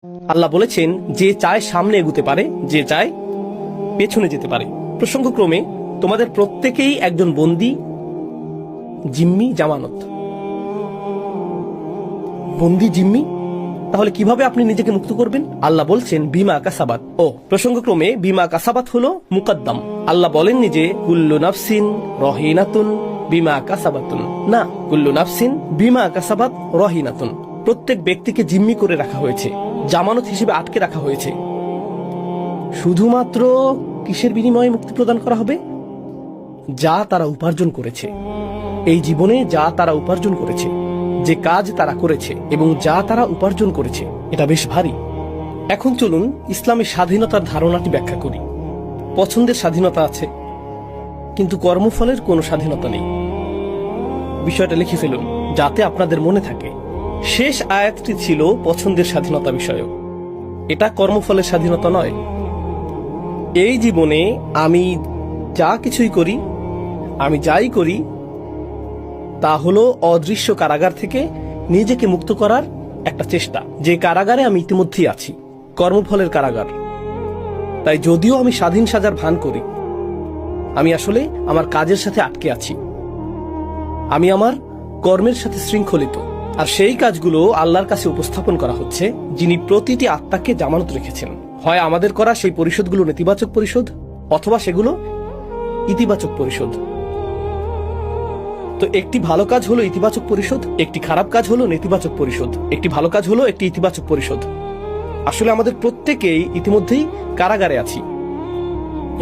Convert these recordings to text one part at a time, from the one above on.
আল্লাহ বলেছেন, যে চায় সামনে এগুতে পারে, যে চায় পেছনে যেতে পারে। প্রসঙ্গক্রমে তোমাদের প্রত্যেকেই একজন বন্দী, জিম্মি, জামানত। বন্দী, জিম্মি, তাহলে কিভাবে আপনি নিজেকে মুক্ত করবেন? আল্লাহ বলছেন বিমা কাসাবাত। প্রসঙ্গক্রমে বিমা কাসাবাত হলো মুকদ্দম। আল্লাহ বলেননি যে কুল্লু নাফসিন রহিনাতুন বিমা কাসাবাতুন, না, কুল্লু নাফসিন বিমা কাসাবাত রহিনাতুন। প্রত্যেক ব্যক্তিকে জিম্মি করে রাখা হয়েছে, জামানত হিসেবে আটকে রাখা হয়েছে। শুধুমাত্র কিসের বিনিময়ে মুক্তি প্রদান করা হবে? যা তারা উপার্জন করেছে এই জীবনে, যা তারা উপার্জন করেছে, যে কাজ তারা করেছে এবং যা তারা উপার্জন করেছে। এটা বেশ ভারী। এখন চলুন ইসলামের স্বাধীনতার ধারণাটি ব্যাখ্যা করি। পছন্দের স্বাধীনতা আছে, কিন্তু কর্মফলের কোনো স্বাধীনতা নেই। বিষয়টা লিখে ফেলুন যাতে আপনাদের মনে থাকে। শেষ আয়াতটি ছিল পছন্দের স্বাধীনতা বিষয়ক, এটা কর্মফলের স্বাধীনতা নয়। এই জীবনে আমি যা কিছুই করি, আমি যাই করি, তা হলো অদৃশ্য কারাগার থেকে নিজেকে মুক্ত করার একটা চেষ্টা, যে কারাগারে আমি ইতিমধ্যেই আছি, কর্মফলের কারাগার। তাই যদিও আমি স্বাধীন সাজার ভান করি, আমি আসলে আমার কাজের সাথে আটকে আছি, আমি আমার কর্মের সাথে শৃঙ্খলিত। আর সেই কাজগুলো আল্লাহর কাছে উপস্থাপন করা হচ্ছে, যিনি প্রতিটি আত্মাকে জামানত রেখেছেন। হয় আমাদের করা সেই পরিশোধগুলো নেতিবাচক পরিশোধ, অথবা সেগুলো ইতিবাচক পরিশোধ। তো একটি ভালো কাজ হলো ইতিবাচক পরিশোধ, একটি খারাপ কাজ হলো নেতিবাচক পরিশোধ, একটি ভালো কাজ হলো একটি ইতিবাচক পরিশোধ। আসলে আমাদের প্রত্যেকেই ইতিমধ্যেই কারাগারে আছি,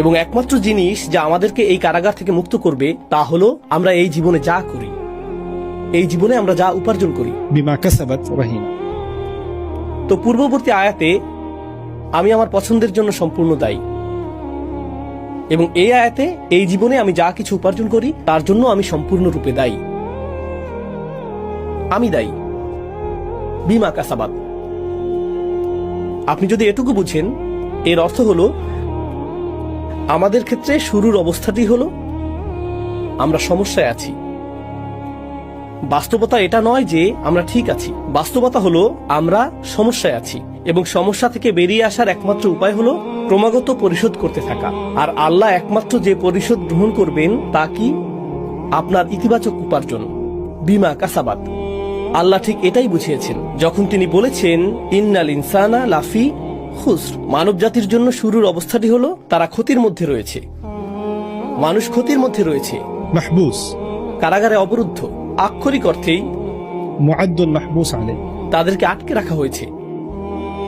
এবং একমাত্র জিনিস যা আমাদেরকে এই কারাগার থেকে মুক্ত করবে তা হলো আমরা এই জীবনে যা করি, এই জীবনে আমরা যা উপার্জন করি। বিমা কাসাবাত রহিনা। তো পূর্ববর্তী আয়াতে আমি আমার পছন্দের জন্য সম্পূর্ণ দায়ী, এবং এই আয়াতে এই জীবনে আমি যা কিছু উপার্জন করি তার জন্য আমি সম্পূর্ণরূপে দায়ী। আমি দায়ী, বিমা কাসাবাত। আপনি যদি এটুকু বুঝেন, এর অর্থ হলো আমাদের ক্ষেত্রে শুরুর অবস্থাটি হলো আমরা সমস্যায় আছি। বাস্তবতা এটা নয় যে আমরা ঠিক আছি, বাস্তবতা হলো আমরা সমস্যায় আছি, এবং সমস্যা থেকে বেরিয়ে আসার একমাত্র উপায় হলো ক্রমাগত পরিশোধ করতে থাকা। আর আল্লাহ একমাত্র যে পরিশোধ গ্রহণ করবেন তা কি? আপনার ইতিবাচক উপার্জন, বিমা কাসাবাত। আল্লাহ ঠিক এটাই বুঝিয়েছেন যখন তিনি বলেছেন ইন্নাল ইনসানা লাফি খুসর। মানব জাতির জন্য শুরুর অবস্থাটি হলো তারা ক্ষতির মধ্যে রয়েছে, মানুষ ক্ষতির মধ্যে রয়েছে, মাহবুস, কারাগারে অবরুদ্ধ। আক্ষরিক অর্থেই মুআদ্দুন মাহবুস আলাইহি, তাদেরকে আটকে রাখা হয়েছে।